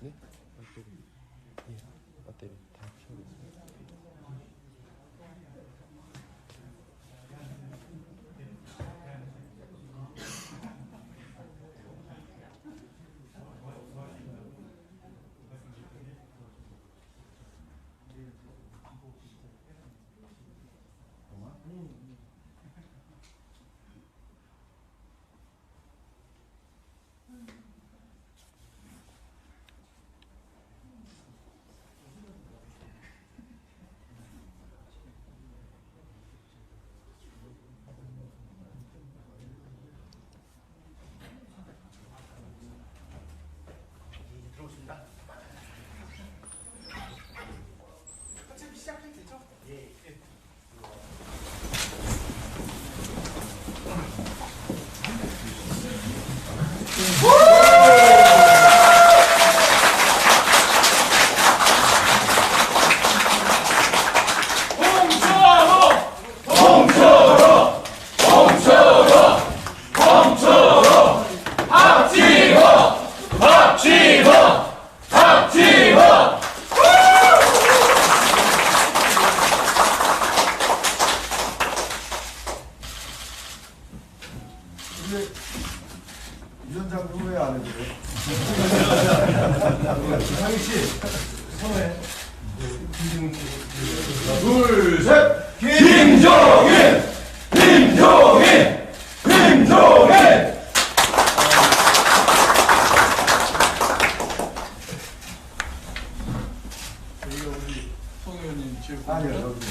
네? 배터리. 예, 배터리 다 채우겠습니다. 위원장님 왜 안 해주세요? 상희 씨, 성에 둘, 셋! 김종인! 김종인! 김종인! 여기가 우리 송 의원님 지금 아니요 여기.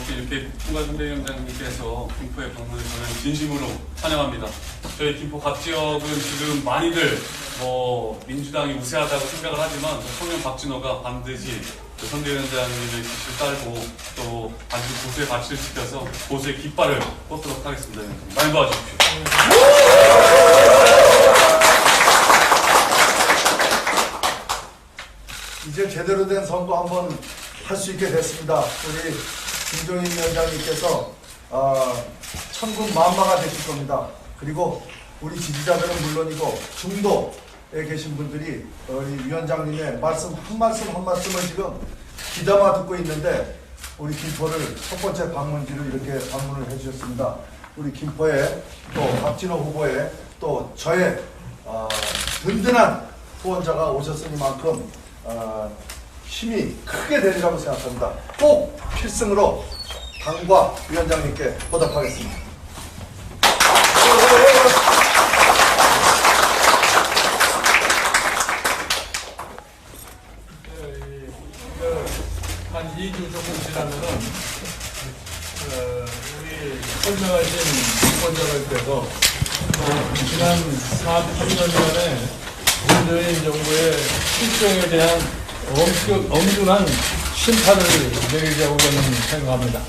이렇게 총괄선대위원장님께서 김포에 방문을 저는 진심으로 환영합니다. 저희 김포 각 지역은 지금 많이들 민주당이 우세하다고 생각을 하지만 청년 박진호가 반드시 선대위원장님의 기시를 따르고 또 반드시 보수의 가치를 지켜서 보수의 깃발을 꽂도록 하겠습니다. 많이 도와주십시오. 이제 제대로 된 선거 한번 할 수 있게 됐습니다. 우리 김종인 위원장님께서 천군 만마가 되실 겁니다. 그리고 우리 지지자들은 물론이고 중도에 계신 분들이 우리 위원장님의 말씀 한 말씀을 지금 귀담아 듣고 있는데 우리 김포를 첫 번째 방문지로 이렇게 방문을 해주셨습니다. 우리 김포에 또 박진호 후보에 또 저의 든든한 후원자가 오셨으니만큼 힘이 크게 되리라고 생각합니다. 꼭 필승으로 당과 위원장님께 보답하겠습니다. 한 2주 조금 지나면은 우리 설명하신 후보자들께서 지난 4~8년간의 문재인 정부의 실정에 대한 엄중한 심판을 내리자고 저는 생각합니다.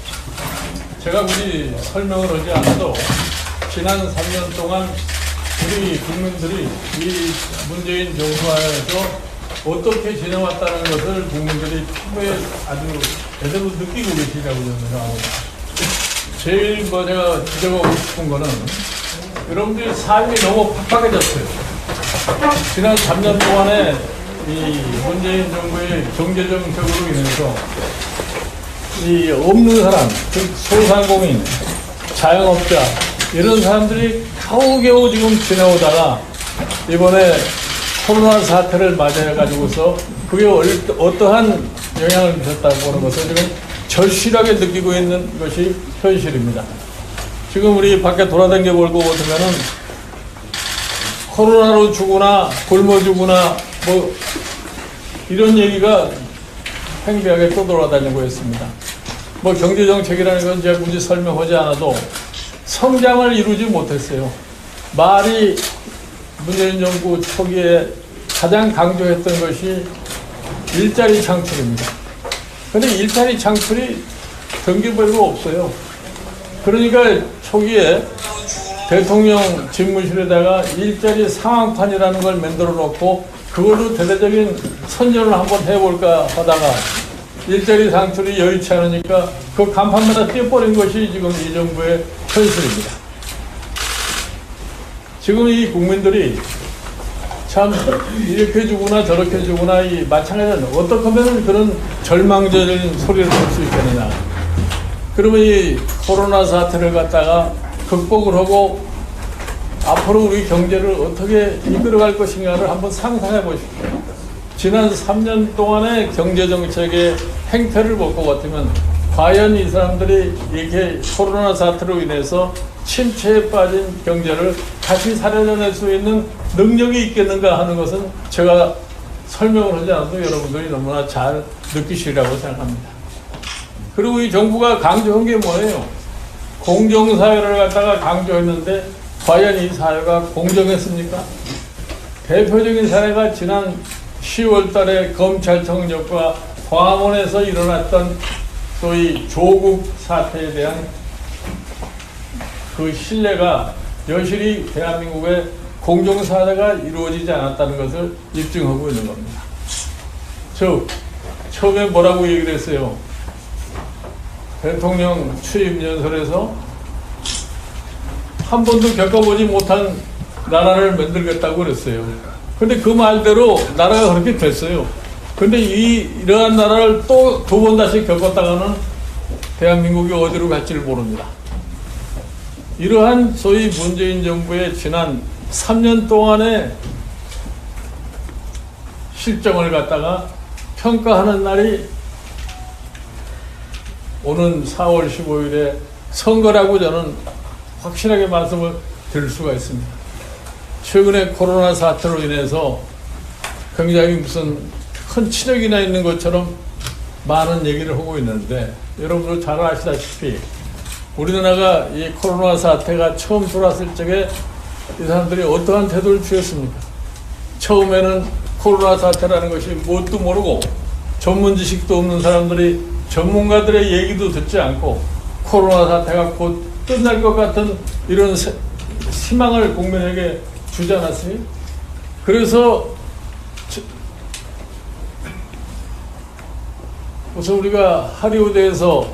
제가 굳이 설명을 하지 않아도 지난 3년 동안 우리 국민들이 이 문재인 정부 안에서 어떻게 지내왔다는 것을 국민들이 피부에 아주 제대로 느끼고 계시다고 저는 생각합니다. 제일 제가 지적하고 싶은 거는 여러분들이 삶이 너무 팍팍해졌어요. 지난 3년 동안에 이 문재인 정부의 경제정책으로 인해서 이 없는 사람, 즉 소상공인, 자영업자 이런 사람들이 겨우겨우 지금 지나오다가 이번에 코로나 사태를 맞이해가지고서 그게 어떠한 영향을 미쳤다고 하는 것을 지금 절실하게 느끼고 있는 것이 현실입니다. 지금 우리 밖에 돌아다녀 보고 보면은 코로나로 죽거나 굶어 죽거나 뭐 이런 얘기가 팽배하게 또 돌아다니고 있습니다. 뭐 경제정책이라는 건 제가 굳이 설명하지 않아도 성장을 이루지 못했어요. 말이 문재인 정부 초기에 가장 강조했던 것이 일자리 창출입니다. 그런데 일자리 창출이 경기별로 없어요. 그러니까 초기에 대통령 집무실에다가 일자리 상황판이라는 걸 만들어 놓고 그걸로 대대적인 선전을 한번 해볼까 하다가 일자리 창출이 여의치 않으니까 그 간판마다 떼버린 것이 지금 이 정부의 현실입니다. 지금 이 국민들이 참 이렇게 주구나 저렇게 주구나 이 마찬가지로 어떻게 하면 그런 절망적인 소리를 할 수 있겠느냐. 그러면 이 코로나 사태를 갖다가 극복을 하고 앞으로 우리 경제를 어떻게 이끌어갈 것인가를 한번 상상해 보십시오. 지난 3년 동안의 경제정책의 행태를 볼 것 같으면 과연 이 사람들이 이렇게 코로나 사태로 인해서 침체에 빠진 경제를 다시 살려낼 수 있는 능력이 있겠는가 하는 것은 제가 설명을 하지 않아도 여러분들이 너무나 잘 느끼시리라고 생각합니다. 그리고 이 정부가 강조한 게 뭐예요? 공정사회를 갖다가 강조했는데 과연 이 사회가 공정했습니까? 대표적인 사례가 지난 10월 달에 검찰총장과 광화문에서 일어났던 소위 조국 사태에 대한 그 신뢰가 여실히 대한민국의 공정사회가 이루어지지 않았다는 것을 입증하고 있는 겁니다. 즉, 처음에 뭐라고 얘기를 했어요? 대통령 취임 연설에서 한 번도 겪어보지 못한 나라를 만들겠다고 그랬어요. 근데 그 말대로 나라가 그렇게 됐어요. 근데 이러한 나라를 또 두 번 다시 겪었다가는 대한민국이 어디로 갈지를 모릅니다. 이러한 소위 문재인 정부의 지난 3년 동안의 실정을 갖다가 평가하는 날이 오는 4월 15일에 선거라고 저는 확실하게 말씀을 드릴 수가 있습니다. 최근에 코로나 사태로 인해서 굉장히 무슨 큰 치력이나 있는 것처럼 많은 얘기를 하고 있는데 여러분들 잘 아시다시피 우리나라가 이 코로나 사태가 처음 들어왔을 적에 이 사람들이 어떠한 태도를 취했습니까? 처음에는 코로나 사태라는 것이 뭣도 모르고 전문 지식도 없는 사람들이 전문가들의 얘기도 듣지 않고 코로나 사태가 곧 끝날 것 같은 이런 희망을 국민에게 주지 않았어요? 그래서 우선 우리가 할리우드에서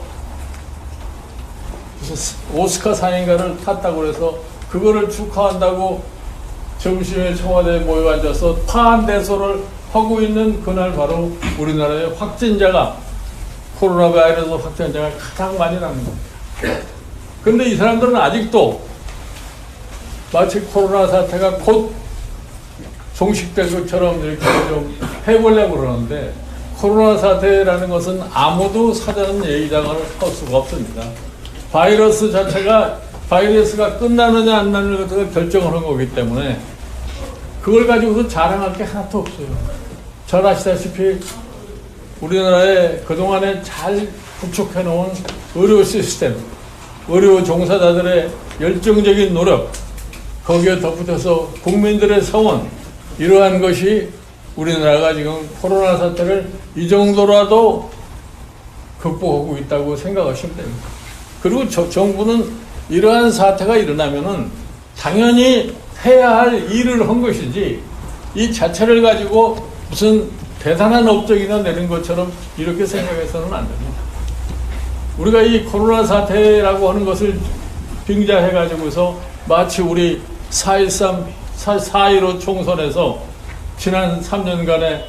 무슨 오스카 상인가를 탔다고 해서 그거를 축하한다고 점심에 청와대에 모여 앉아서 파한대소를 하고 있는 그날 바로 우리나라의 확진자가 코로나 바이러스 확진자가 가장 많이 납니다. 그런데 이 사람들은 아직도 마치 코로나 사태가 곧 종식될 것처럼 이렇게 좀 해보려고 그러는데 코로나 사태라는 것은 아무도 사전 예의장을 할 수가 없습니다. 바이러스 자체가 바이러스가 끝나느냐 안 나느냐 것을 결정을 한 거기 때문에 그걸 가지고서 자랑할 게 하나도 없어요. 잘 아시다시피 우리나라에 그동안에 잘 구축해 놓은 의료 시스템, 의료 종사자들의 열정적인 노력, 거기에 덧붙여서 국민들의 성원, 이러한 것이 우리나라가 지금 코로나 사태를 이 정도라도 극복하고 있다고 생각하시면 됩니다. 그리고 정부는 이러한 사태가 일어나면은 당연히 해야 할 일을 한 것이지, 이 자체를 가지고 무슨 대단한 업적이나 내린 것처럼 이렇게 생각해서는 안 됩니다. 우리가 이 코로나 사태라고 하는 것을 빙자해가지고서 마치 우리 4.13, 4.15 총선에서 지난 3년간의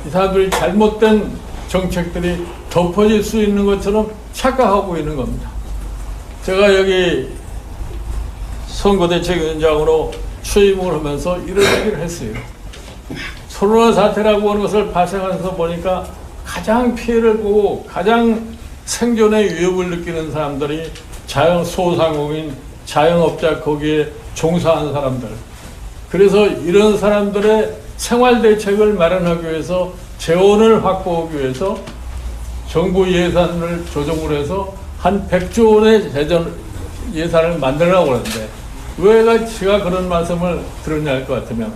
이 사람들이 잘못된 정책들이 덮어질 수 있는 것처럼 착각하고 있는 겁니다. 제가 여기 선거대책위원장으로 취임을 하면서 이런 얘기를 했어요. 코로나 사태라고 하는 것을 발생해서 보니까 가장 피해를 보고 가장 생존의 위협을 느끼는 사람들이 소상공인, 자영업자, 거기에 종사하는 사람들. 그래서 이런 사람들의 생활 대책을 마련하기 위해서, 재원을 확보하기 위해서 정부 예산을 조정을 해서 한 100조 원의 예산을 만들려고 하는데, 왜 제가 그런 말씀을 드렸냐 할 것 같으면,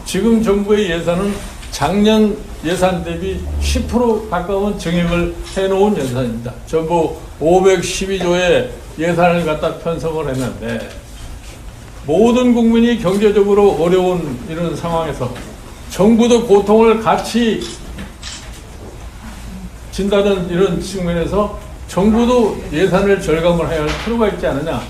지금 정부의 예산은 작년 예산 대비 10% 가까운 증액을 해놓은 예산입니다. 전부 512조의 예산을 갖다 편성을 했는데, 모든 국민이 경제적으로 어려운 이런 상황에서 정부도 고통을 같이 진다는 이런 측면에서 정부도 예산을 절감을 해야 할 필요가 있지 않느냐.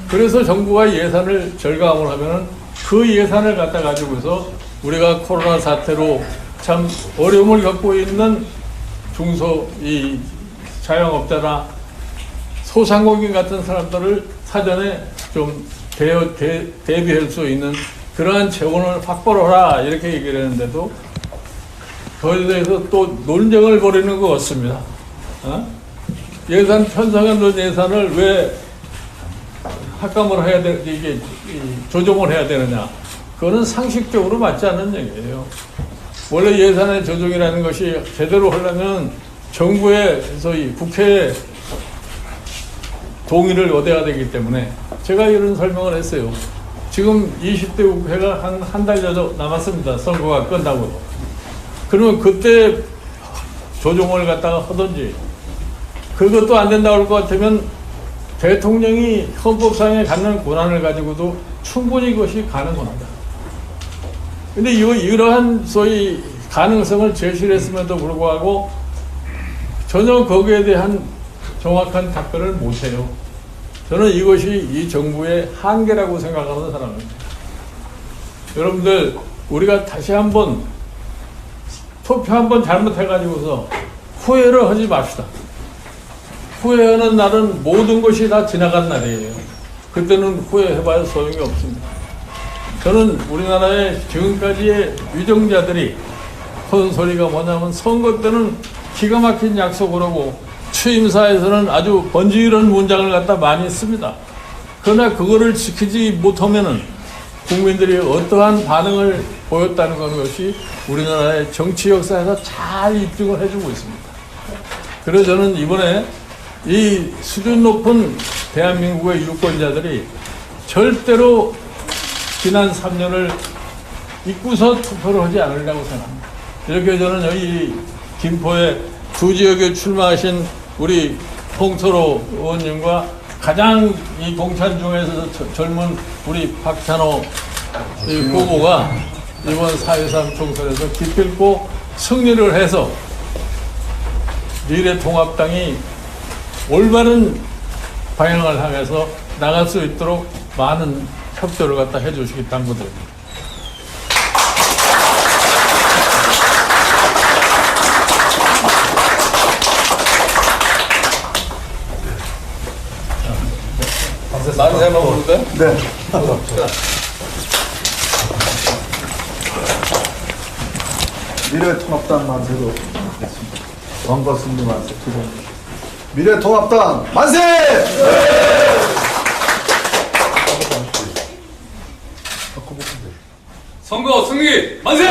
그래서 정부가 예산을 절감을 하면은 그 예산을 갖다 가지고서 우리가 코로나 사태로 참 어려움을 겪고 있는 이 자영업자나 소상공인 같은 사람들을 사전에 좀 대비할 수 있는 그러한 재원을 확보를 하라, 이렇게 얘기를 했는데도 거기에 대해서 또 논쟁을 벌이는 것 같습니다. 예산 편성해 놓은 예산을 왜 합감을 해야 돼, 이게 조정을 해야 되느냐? 그거는 상식적으로 맞지 않는 얘기예요. 원래 예산의 조정이라는 것이 제대로 하려면 정부에서 국회에 동의를 얻어야 되기 때문에 제가 이런 설명을 했어요. 지금 20대 국회가 한 달 정도 남았습니다. 선거가 끝나고. 그러면 그때 조정을 갖다가 하든지, 그것도 안 된다고 할 것 같으면 대통령이 헌법상에 갖는 권한을 가지고도 충분히 그것이 가능합니다. 근데 이러한 소위 가능성을 제시를 했음에도 불구하고 전혀 거기에 대한 정확한 답변을 못해요. 저는 이것이 이 정부의 한계라고 생각하는 사람입니다. 여러분들, 우리가 다시 한번 투표 한번 잘못해가지고서 후회를 하지 맙시다. 후회하는 날은 모든 것이 다 지나간 날이에요. 그때는 후회해봐야 소용이 없습니다. 저는 우리나라의 지금까지의 위정자들이 하는 소리가 뭐냐면, 선거 때는 기가 막힌 약속을 하고 취임사에서는 아주 번지르는 문장을 갖다 많이 씁니다. 그러나 그거를 지키지 못하면은 국민들이 어떠한 반응을 보였다는 것이 우리나라의 정치 역사에서 잘 입증을 해주고 있습니다. 그래서 저는 이번에 이 수준 높은 대한민국의 유권자들이 절대로 지난 3년을 잊고서 투표를 하지 않으려고 생각합니다. 이렇게 저는 여기 김포의 두 지역에 출마하신 우리 홍철호 의원님과 가장 이 공천 중에서 젊은 우리 박찬호 후보가 이번 4.13 총선에서 기필코 승리를 해서 미래통합당이 올바른 방향을 향해서 나갈 수 있도록 많은 협조를 갖다 해주시기 당부드립니다. 만세만 부를까요? 네. 미래통합당 만세로 했습니다. 원거승리 만세 기본. 미래통합당 만세! 선거 승리 만세!